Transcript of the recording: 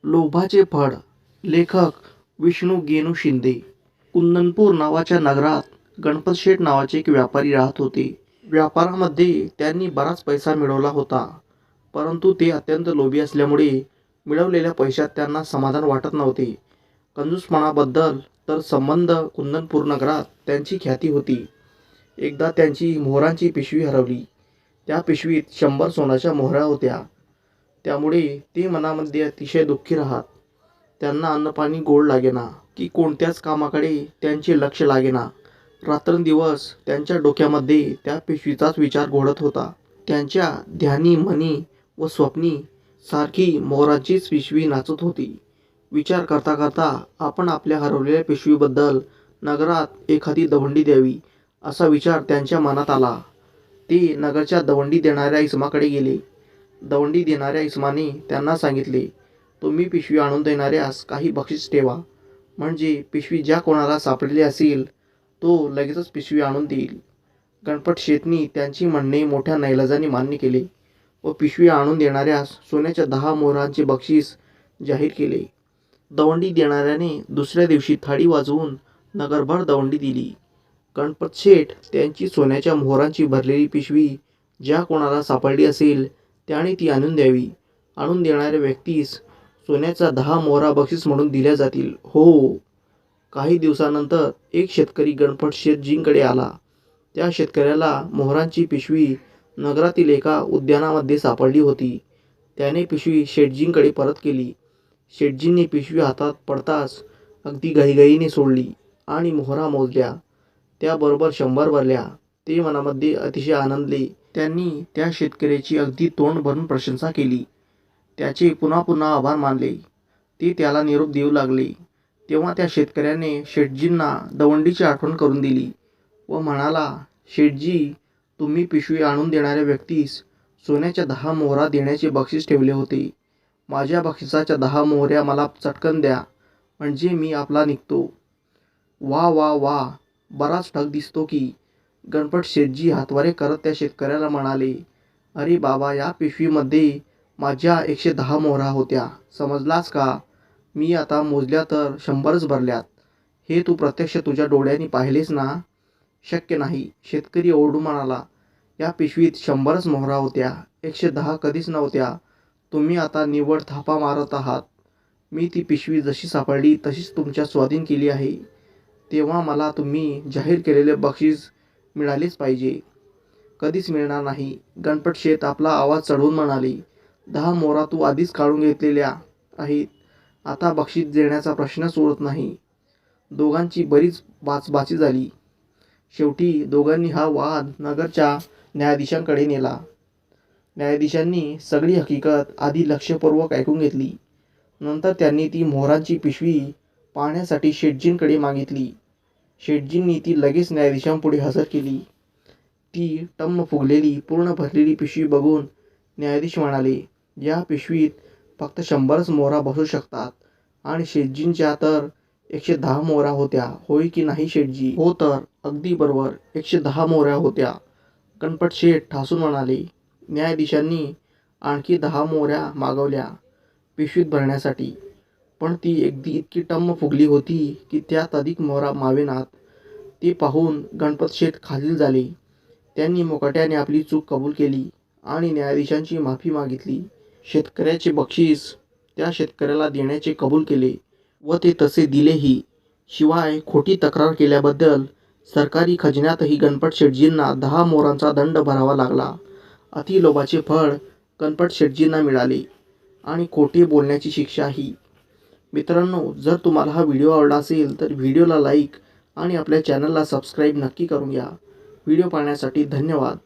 लोभाचे फळ. लेखक विष्णू गेनू शिंदे. कुंदनपूर नावाच्या नगरात गणपत शेठ नावाचे एक व्यापारी राहत होते. व्यापारामध्ये त्यांनी बराच पैसा मिळवला होता, परंतु ते अत्यंत लोभी असल्यामुळे मिळवलेल्या पैशात त्यांना समाधान वाटत नव्हते. कंजूसपणाबद्दल तर संबंध कुंदनपूर नगरात त्यांची ख्याती होती. एकदा त्यांची मोहरांची पिशवी हरवली. त्या पिशवीत 100 सोन्याच्या मोहऱ्या होत्या. त्यामुळे ते मनामध्ये अतिशय दुःखी राहत. त्यांना अन्नपाणी गोड लागेना की कोणत्याच कामाकडे त्यांचे लक्ष लागेना. रात्रंदिवस त्यांच्या डोक्यामध्ये त्या पिशवीचाच विचार घोळत होता. त्यांच्या ध्यानी मनी व स्वप्नी सारखी मोहरांचीच पिशवी नाचत होती. विचार करता करता आपण आपल्या हरवलेल्या पिशवीबद्दल नगरात एखादी दवंडी द्यावी असा विचार त्यांच्या मनात आला. ते नगरच्या दवंडी देणाऱ्या इसमाकडे गेले. दवंडी देणाऱ्या इसमाने त्यांना सांगितले, तुम्ही पिशवी आणून देणाऱ्यास काही बक्षीस ठेवा, म्हणजे पिशवी ज्या कोणाला सापडलेली असेल तो लगेचच पिशवी आणून देईल. गणपत शेठनी त्यांची म्हणणे मोठ्या नाईलाजाने मान्य केले व पिशवी आणून देणाऱ्यास सोन्याच्या 10 मोहरांचे बक्षीस जाहीर केले. दवंडी देणाऱ्याने दुसऱ्या दिवशी थाळी वाजवून नगरभर दवंडी दिली. गणपत शेठ त्यांची सोन्याच्या मोहरांची भरलेली पिशवी ज्या कोणाला सापडली असेल त्याने ती आणून द्यावी. आणून देणाऱ्या व्यक्तीस सोन्याचा 10 मोहरा बक्षीस म्हणून दिल्या जातील. हो. काही दिवसानंतर एक शेतकरी गणपत शेठजींकडे आला. त्या शेतकऱ्याला मोहरांची पिशवी नगरातील एका उद्यानामध्ये सापडली होती. त्याने पिशवी शेठजींकडे परत केली. शेठजींनी पिशवी हातात पडताच अगदी घाईघाईने सोडली आणि मोहरा मोजल्या. त्याबरोबर 100 भरल्या. ते मनामध्ये अतिशय आनंदले. त्यांनी त्या शेतकऱ्याची अगदी तोंड भरून प्रशंसा केली. त्याचे पुन्हा पुन्हा आभार मानले. ते त्याला निरोप देऊ लागले. तेव्हा त्या शेतकऱ्याने शेठजींना दवंडीची आठवण करून दिली व म्हणाला, शेठजी, तुम्ही पिशवी आणून देणाऱ्या व्यक्तीस सोन्याच्या 10 मोहरा देण्याचे बक्षीस ठेवले होते. माझ्या बक्षिसाच्या 10 मोहऱ्या मला चटकन द्या, म्हणजे मी आपला निघतो. वा वा वा, बराच ठग दिसतो की. गणपत शेठजी हातवारे करत त्या शेतकऱ्याला म्हणाले, अरे बाबा, या पिशवीमध्ये माझ्या 110 मोहरा होत्या, समजलास का? मी आता मोजल्या तर 100च भरल्यात. हे तू प्रत्यक्ष तुझ्या डोळ्यांनी पाहिलेस ना? शक्य नाही. शेतकरी ओरडून म्हणाला, या पिशवीत 100च मोहरा होत्या, 110 कधीच नव्हत्या. तुम्ही आता निव्वळ थापा मारत आहात. मी ती पिशवी जशी सापडली तशीच तुमच्या स्वाधीन केली आहे. तेव्हा मला तुम्ही जाहीर केलेले बक्षीस मिळालेच पाहिजे. कधीच मिळणार नाही. गणपत शेठ आपला आवाज चढवून म्हणाले, 10 मोहरा तू आधीच काढून घेतलेल्या आहेत. आता बक्षीस देण्याचा प्रश्नच उरत नाही. दोघांची बरीच बाचबाची झाली. शेवटी दोघांनी हा वाद नगरच्या न्यायाधीशांकडे नेला. न्यायाधीशांनी सगळी हकीकत आधी लक्षपूर्वक ऐकून घेतली. नंतर त्यांनी ती मोहरांची पिशवी पाहण्यासाठी शेठजींकडे मागितली. शेठजींनी ती लगेच न्यायाधीशांपुढे हजर केली. ती टम्म फुगलेली पूर्ण भरलेली पिशवी बघून न्यायाधीश म्हणाले, या पिशवीत फक्त 100च मोहरा बसू शकतात आणि शेठजींच्या तर 110 मोहरा होत्या, होय की नाही शेठजी? हो तर, अगदी बरोबर, 110 मोहऱ्या होत्या. गणपत शेठ ठासून म्हणाले. न्यायाधीशांनी आणखी 10 मोहऱ्या मागवल्या पिशवीत भरण्यासाठी, पण ती इतकी टम्म फुगली होती की त्यात अधिक मोहरा मावेनात. ते पाहून गणपत शेठ खालील झाले. त्यांनी मुकाट्याने आपली चूक कबूल केली आणि न्यायाधीशांची माफी मागितली. शेतकऱ्याचे बक्षीस त्या शेतकऱ्याला देण्याचे कबूल केले व ते तसे दिलेही. शिवाय खोटी तक्रार केल्याबद्दल सरकारी खजिन्यातही गणपत शेठजींना 10 मोहरांचा दंड भरावा लागला. अतिलोभाचे फळ गणपत शेठजींना मिळाले आणि खोटे बोलण्याची शिक्षाही. मित्रांनो, जर तुम्हाला हा व्हिडिओ आवडला असेल तर व्हिडिओला लाईक आणि आपल्या चॅनलला सबस्क्राईब नक्की करून घ्या. व्हिडिओ पाहण्यासाठी धन्यवाद.